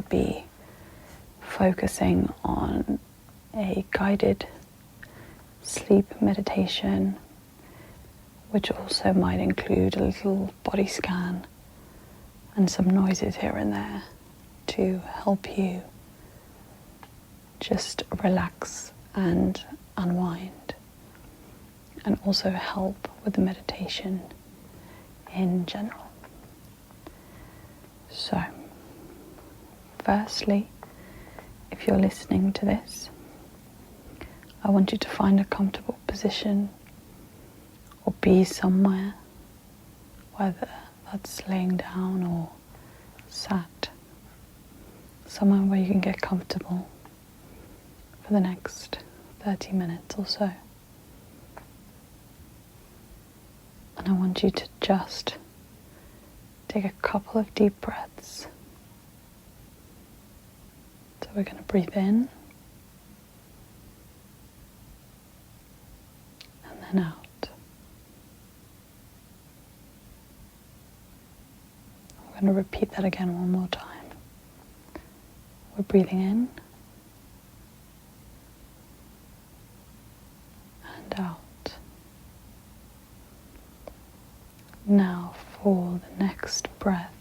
be focusing on a guided sleep meditation, which also might include a little body scan and some noises here and there to help you just relax and unwind, and also help with the meditation in general. So, firstly, if you're listening to this, I want you to find a comfortable position or be somewhere, whether that's laying down or sat, somewhere where you can get comfortable for the next 30 minutes or so. And I want you to just take a couple of deep breaths. So we're going to breathe in and then out. We're going to repeat that again one more time. We're breathing in and out. Now for the next breath,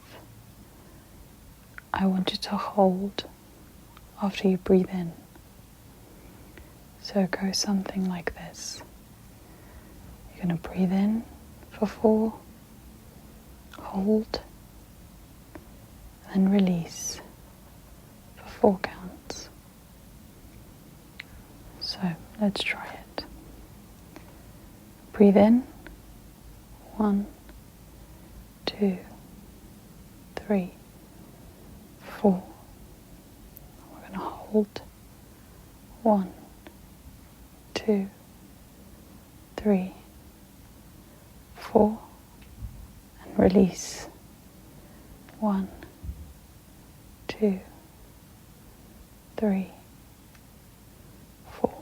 I want you to hold after you breathe in. So go something like this. You're going to breathe in for 4, hold, and then release for 4 counts. So let's try it. Breathe in, 1, 2, 3, 4. We're going to hold 1, 2, 3, 4, and release 1, 2, 3, 4.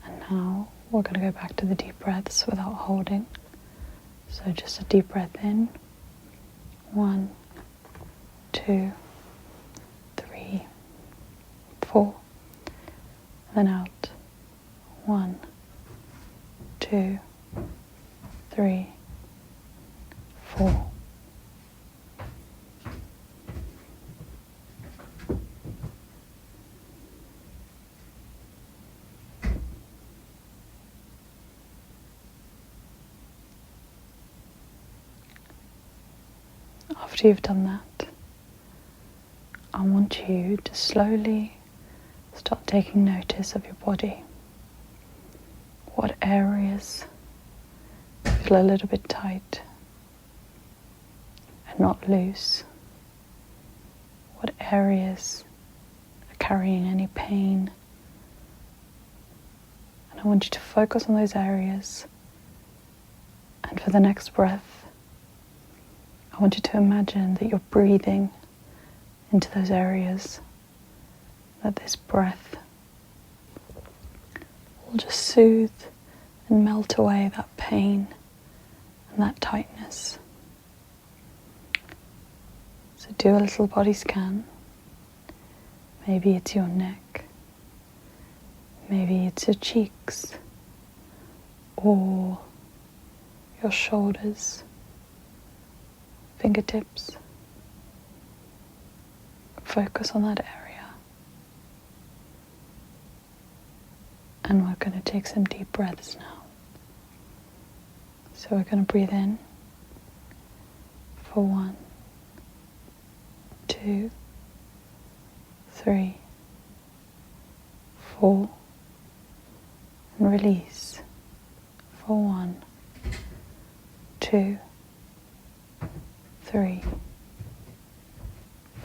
And now we're going to go back to the deep breaths without holding. So just a deep breath in, 1, 2, 3, 4, and then out, 1, 2, 3, 4. After you've done that, I want you to slowly start taking notice of your body. What areas feel a little bit tight and not loose? What areas are carrying any pain? And I want you to focus on those areas. And for the next breath, I want you to imagine that you're breathing into those areas, that this breath will just soothe and melt away that pain and that tightness. So do a little body scan. Maybe it's your neck, maybe it's your cheeks, or your shoulders, fingertips. Focus on that area. And we're going to take some deep breaths now. So we're going to breathe in for 1, 2, 3, 4, and release for 1, 2, 3,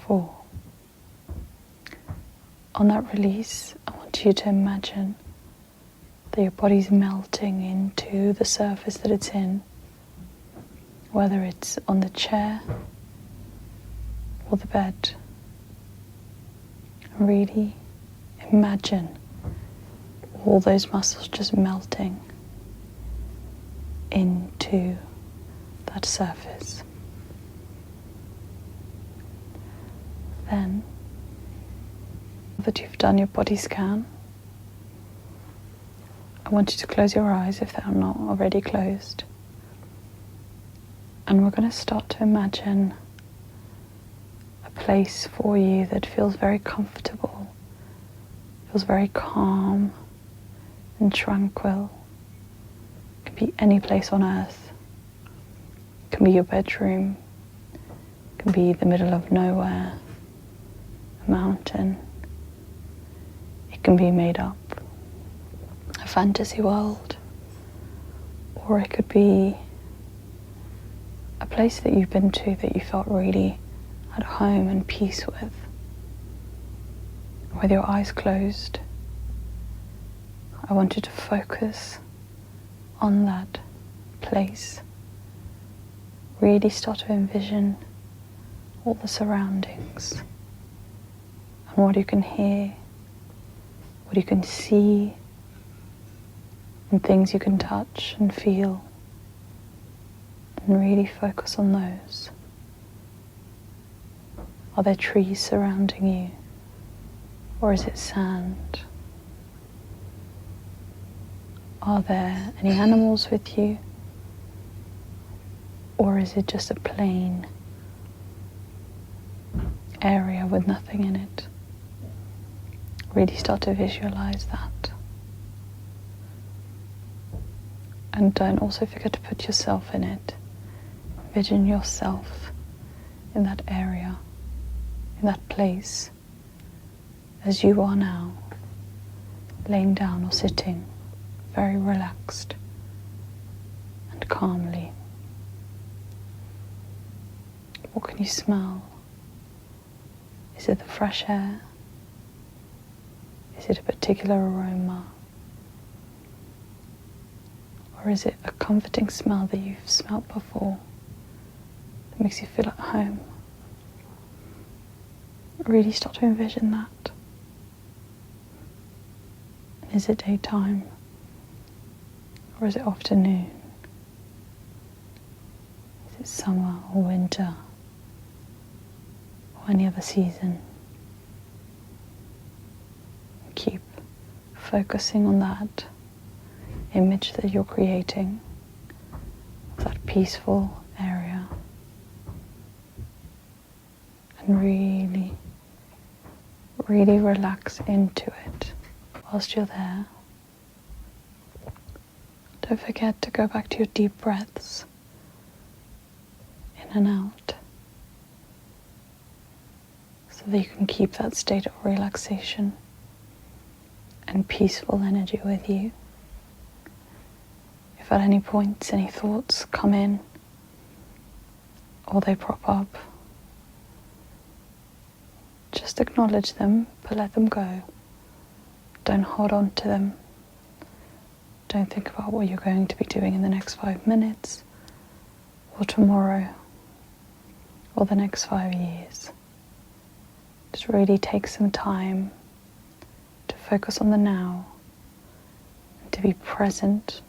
4. On that release, I want you to imagine that your body's melting into the surface that it's in, whether it's on the chair or the bed. Really imagine all those muscles just melting into that surface. Then, now that you've done your body scan, I want you to close your eyes if they're not already closed. And we're going to start to imagine a place for you that feels very comfortable, feels very calm and tranquil. It can be any place on earth. It can be your bedroom. It can be the middle of nowhere, a mountain. It can be made up, a fantasy world. Or it could be a place that you've been to that you felt really at home and peace with your eyes closed. I want you to focus on that place. Really start to envision all the surroundings and what you can hear, what you can see, and things you can touch and feel. And really focus on those. Are there trees surrounding you? Or is it sand? Are there any animals with you? Or is it just a plain area with nothing in it? Really start to visualize that. And don't also forget to put yourself in it. Envision yourself in that area, in that place, as you are now, laying down or sitting, very relaxed and calmly. What can you smell? Is it the fresh air? Is it a particular aroma? Or is it a comforting smell that you've smelt before? It makes you feel at home. Really start to envision that. Is it daytime? Or is it afternoon? Is it summer or winter? Or any other season? Keep focusing on that image that you're creating, that peaceful area. And really relax into it. Whilst you're there, don't forget to go back to your deep breaths, in and out, so that you can keep that state of relaxation and peaceful energy with you. If at any point any thoughts come in or they prop up, just acknowledge them, but let them go. Don't hold on to them. Don't think about what you're going to be doing in the next 5 minutes, or tomorrow, or the next 5 years. Just really take some time to focus on the now, and to be present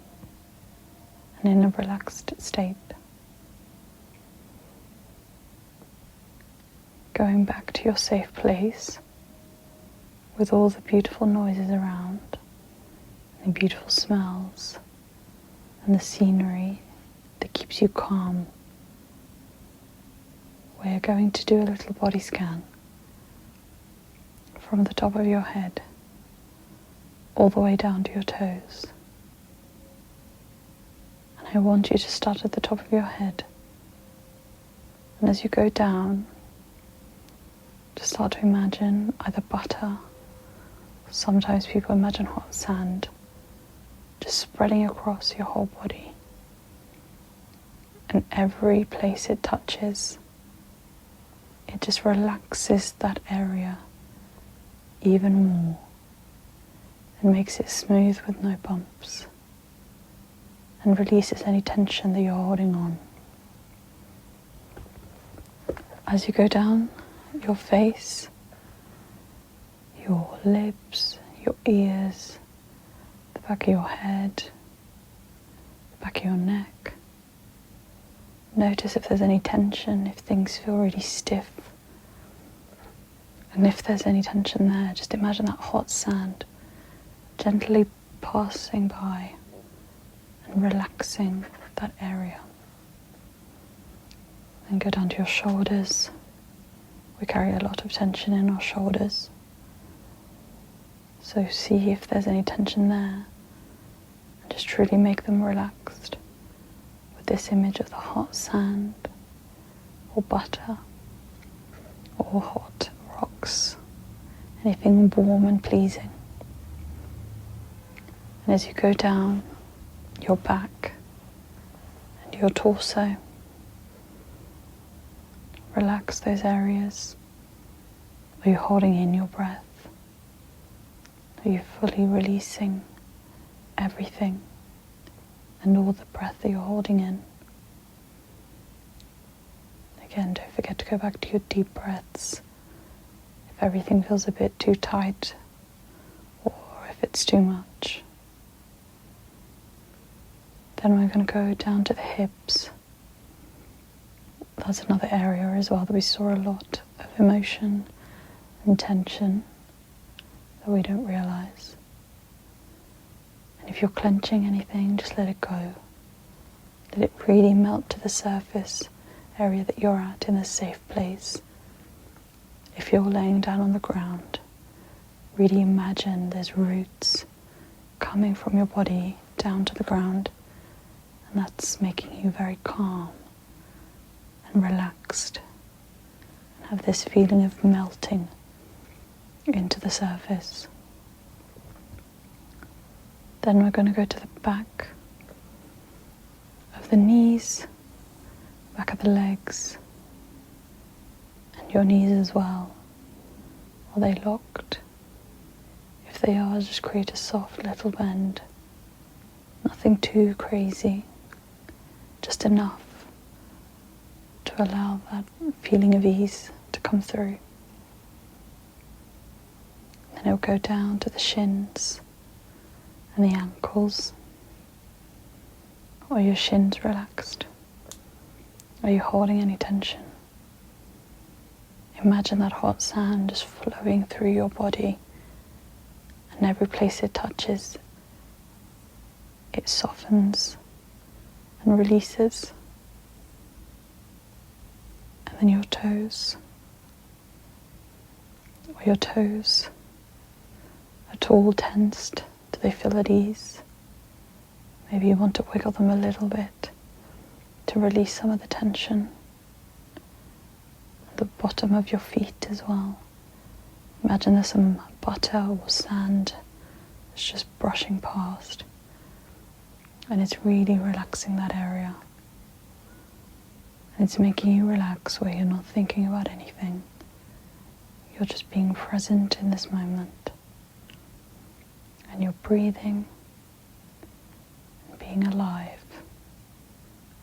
and in a relaxed state. Going back to your safe place with all the beautiful noises around, and the beautiful smells, and the scenery that keeps you calm. We're going to do a little body scan from the top of your head all the way down to your toes. And I want you to start at the top of your head. And as you go down, just start to imagine either butter, sometimes people imagine hot sand, just spreading across your whole body. And every place it touches, it just relaxes that area even more and makes it smooth with no bumps, and releases any tension that you're holding on. As you go down your face, your lips, your ears, the back of your head, the back of your neck. Notice if there's any tension, if things feel really stiff. And if there's any tension there, just imagine that hot sand gently passing by and relaxing that area. Then go down to your shoulders. We carry a lot of tension in our shoulders. So see if there's any tension there and just truly make them relaxed with this image of the hot sand or butter or hot rocks, anything warm and pleasing. And as you go down your back and your torso, relax those areas. Are you holding in your breath? Are you fully releasing everything and all the breath that you're holding in? Again, don't forget to go back to your deep breaths. If everything feels a bit too tight or if it's too much. Then we're going to go down to the hips. That's another area as well that we saw a lot of emotion and tension that we don't realize. And if you're clenching anything, just let it go. Let it really melt to the surface area that you're at in a safe place. If you're laying down on the ground, really imagine there's roots coming from your body down to the ground, and that's making you very calm and relaxed, and have this feeling of melting into the surface. Then we're going to go to the back of the knees, back of the legs, and your knees as well. Are they locked? If they are, just create a soft little bend. Nothing too crazy, just enough to allow that feeling of ease to come through. Then it'll go down to the shins and the ankles. Are your shins relaxed? Are you holding any tension? Imagine that hot sand just flowing through your body, and every place it touches, it softens and releases. And then your toes. Are your toes at all tensed? Do they feel at ease? Maybe you want to wiggle them a little bit to release some of the tension. The bottom of your feet as well. Imagine there's some butter or sand that's just brushing past, and it's really relaxing that area. And it's making you relax where you're not thinking about anything. You're just being present in this moment. And you're breathing and being alive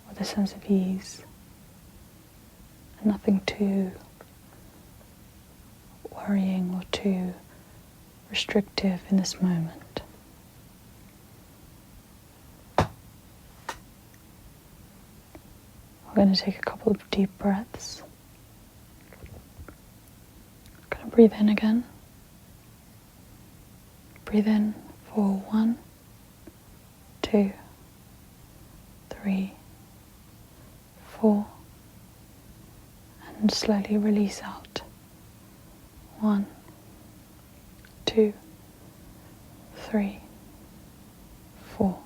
with a sense of ease. And nothing too worrying or too restrictive in this moment. We're going to take a couple of deep breaths. We're going to breathe in again. Breathe in for 1, 2, 3, 4, and slowly release out. 1, 2, 3, 4.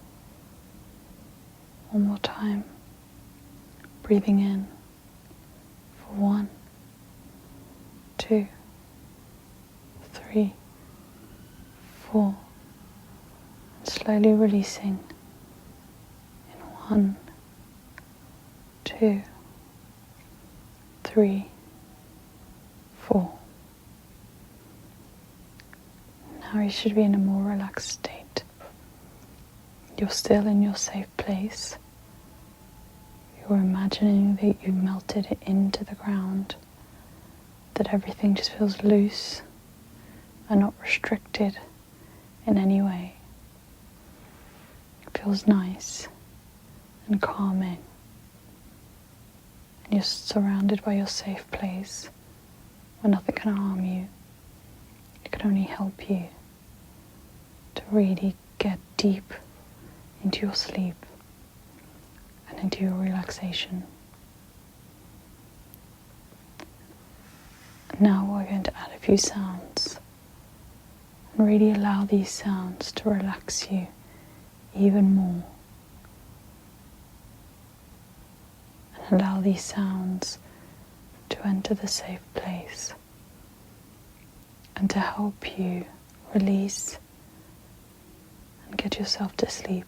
One more time. Breathing in for 1, 2, 3, 4. And slowly releasing in 1, 2, 3, 4. Now you should be in a more relaxed state. You're still in your safe place. You're imagining that you've melted it into the ground, that everything just feels loose and not restricted in any way. It feels nice and calming. And you're surrounded by your safe place where nothing can harm you. can only help you to really get deep into your sleep and into your relaxation. Now we're going to add a few sounds and really allow these sounds to relax you even more. And allow these sounds to enter the safe place and to help you release and get yourself to sleep.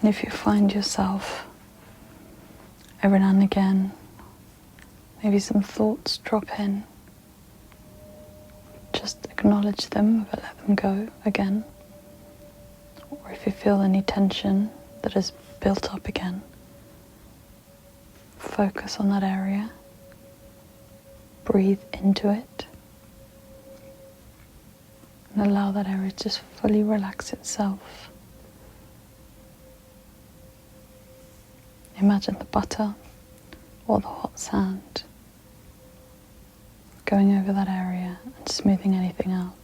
And if you find yourself every now and again, maybe some thoughts drop in, just acknowledge them but let them go again. Or if you feel any tension that has built up again, focus on that area, breathe into it, and allow that area to just fully relax itself. Imagine the butter or the hot sand going over that area and smoothing anything out.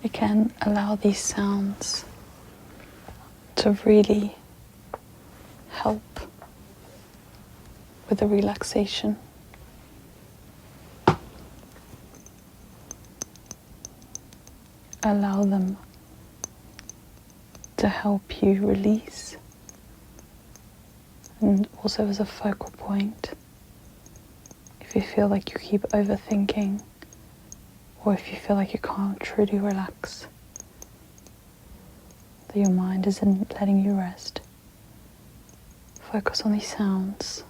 You can allow these sounds to really help with the relaxation. Allow them to help you release, and also as a focal point if you feel like you keep overthinking, or if you feel like you can't truly relax, that your mind isn't letting you rest. Focus on these sounds